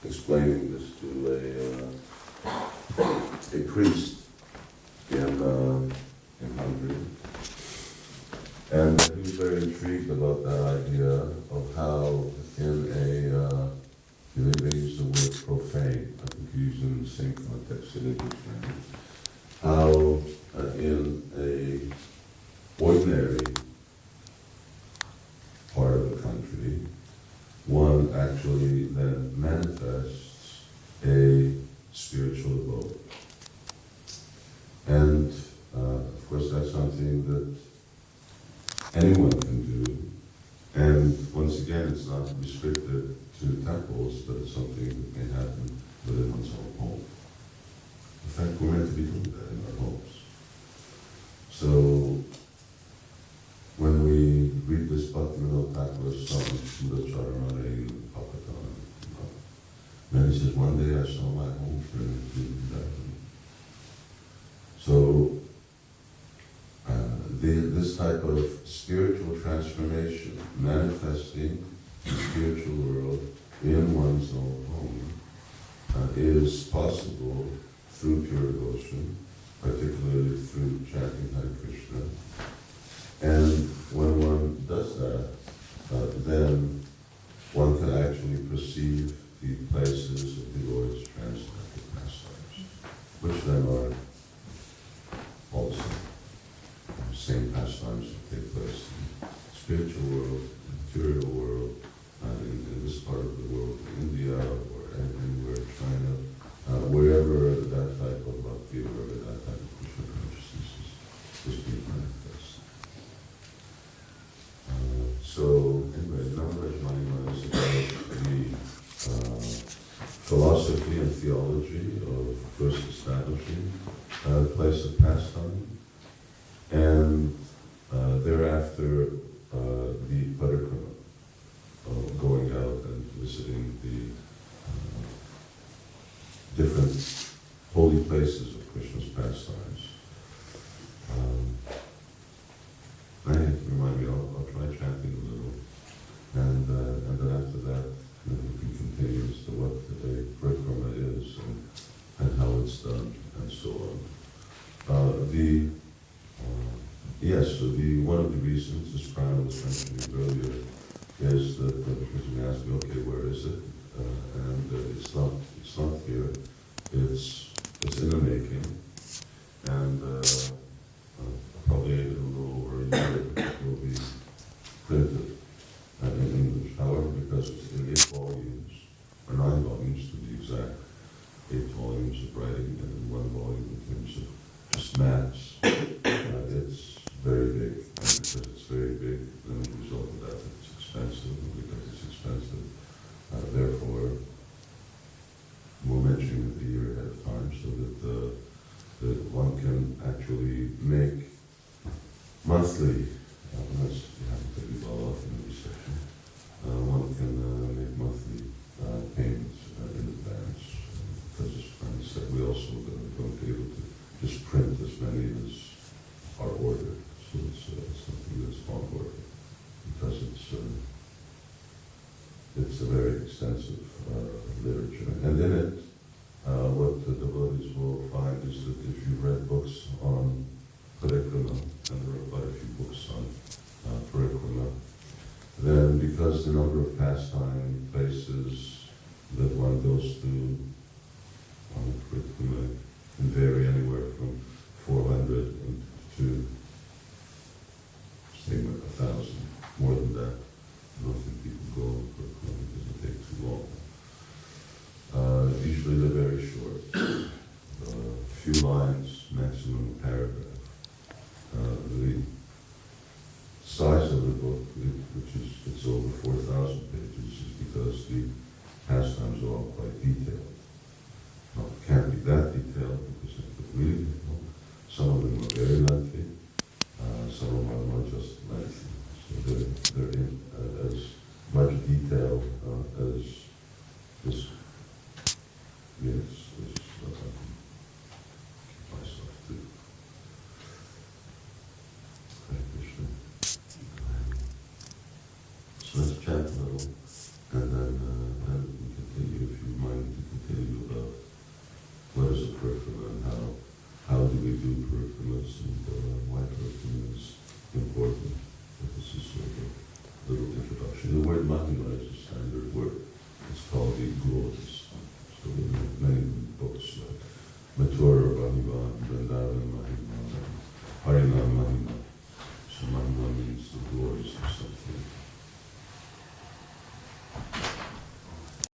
explaining this to a priest in Hungary. And he was very intrigued about that idea of how they use the word profane, I think he used it in the same context in English language, how in a ordinary part of the country, one actually then manifests a spiritual abode. And of course that's something that anyone can do. And once again, it's not restricted to temples, but it's something that may happen within one's own home. In fact, we're meant to be doing that in our homes. So when we read this Bhaktivinoda Thakur's song, Sudha Charanare Papatan, then he says, one day I saw my home friend do that. So this type of spiritual transformation, manifesting the spiritual world in one's own home, is possible through pure devotion, particularly through chanting Hare Krishna. And when one does that, then one can actually perceive the places of the Lord's transcendental pastimes, which then are all the same pastimes that take place in the spiritual world, in the material world, in this part of the world, in India, or anywhere, China, wherever that type of bhakti, wherever that type of Krishna consciousness is being manifest. So anyway, Namraj Mahima is about the philosophy and theology of first establishing a place of pastime, and thereafter the parikrama, going out and visiting the different holy places of Krishna's pastimes. Remind me, I'll try chanting a little, and then after that we can continue as to what the parikrama is and how it's done and so on. Yes, so one of the reasons, as Karuna was mentioning earlier, is that because you asked me, okay, where is it? And it's not here. It's in the making, and probably in a little over a year it will be printed in English. However, because it's in 8 volumes, or 9 volumes to be exact, 8 volumes of writing and 1 volume in terms of just maps, it's very big. And because it's very big, then as a result of that, it's expensive. And because it's expensive, therefore, we're mentioning it a year ahead of time so that one can actually make monthly, unless you happen to be well off in the recession, one can make monthly payments in advance. Because as Frank said, we also don't be able to just print as many as are ordered. So it's something that's on order because it's a very extensive literature. And in it, what the devotees will find is that if you've read books on parikrama, and there are quite a few books on parikrama, then because the number of pastime places that one goes to on parikrama can vary anywhere from 400 to, say, 1,000. More than that, I don't think people go on parikrama because it takes too long. Usually they're very short, few lines, maximum a paragraph. The size of the book, it's over 4,000 pages, is because the pastimes are all quite detailed. Well, it can't be that detailed because it could really, some of them are very lengthy, some of them are just lengthy. So they're in as much detail as this. Yes, I can keep myself to. word Mahima is a standard word. It's called the Gauds. So there are many books like Mathura, Bhavan, Vrindavan, Mahima, Harinam,